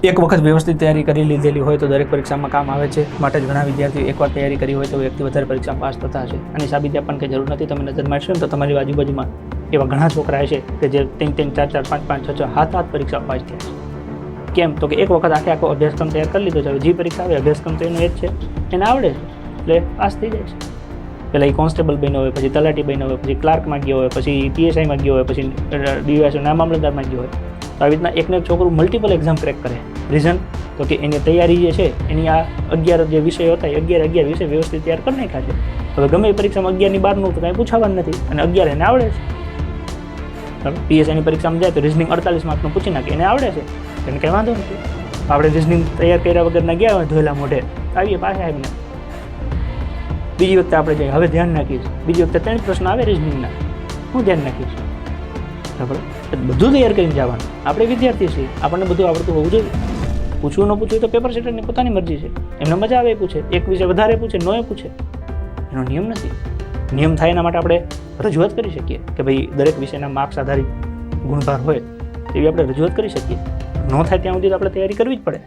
એક વખત વ્યવસ્થિત તૈયારી કરી લીધેલી હોય તો દરેક પરીક્ષામાં કામ આવે છે. માટે જ ઘણા વિદ્યાર્થીઓ એકવાર તૈયારી કરી હોય તો વ્યક્તિ વધારે પરીક્ષા પાસ થતા હશે. આની સાબિતી આપવાની કંઈ જરૂર નથી. તમે નજર મારશો ને તો તમારી આજુબાજુમાં એવા ઘણા છોકરા હશે કે જે 3, 4, 5, 6, 7 પરીક્ષા પાસ થયા છે. કેમ? તો કે એક વખત આખો અભ્યાસક્રમ તૈયાર કરી લીધો છે. જે પરીક્ષા આવે અભ્યાસક્રમ તો એનો એ જ છે, એને આવડે છે એટલે પાસ થઈ જાય છે. પહેલાં એ કોન્સ્ટેબલ બન્યો હોય, પછી તલાટી બન્યો હોય, પછી ક્લાર્કમાં ગયો હોય, પછી PSIમાં ગયો હોય, પછી DYSના મામલતદારમાં ગયો હોય. તો આવી રીતના એકને એક છોકરું મલ્ટિપલ એક્ઝામ ક્રેક કરે. રીઝન તો કે એની તૈયારી જે છે એની આ 11 જે વિષયો હતા એ 11 વિષય વ્યવસ્થિત તૈયાર કરી નાખ્યા છે. હવે ગમે એ પરીક્ષામાં 11 ની બહારનું તો કાંઈ પૂછાવાનું નથી અને 11 એને આવડે છે. બરાબર. PSIની પરીક્ષામાં જાય તો રિઝનિંગ 48 માર્કનું પૂછી નાખે, એને આવડે છે, એને કંઈ વાંધો નથી. આપણે રિઝનિંગ તૈયાર કર્યા વગરના ગયા હોય ધોયેલા મોઢે આવીએ પાછા આવીને બીજી વખતે આપણે જઈએ. હવે ધ્યાન નાખીશ, બીજી વખતે 3 પ્રશ્ન આવે રિઝનિંગના, હું ધ્યાન નાખીશ. બરાબર. બધું તૈયાર કરીને જવાનું. આપણે વિદ્યાર્થી છીએ, આપણને બધું આવડતું હોવું જોઈએ. પૂછવું ન પૂછવું તો પેપર સેટરની પોતાની મરજી છે. એમને મજા આવે એ પૂછે, એક વિષય વધારે પૂછે, નો એ પૂછે, એનો નિયમ નથી. નિયમ થાય એના માટે આપણે રજૂઆત કરી શકીએ કે ભાઈ દરેક વિષયના માર્ક્સ આધારિત ગુણભાર હોય એવી આપણે રજૂઆત કરી શકીએ. ન થાય ત્યાં સુધી તો આપણે તૈયારી કરવી જ પડે.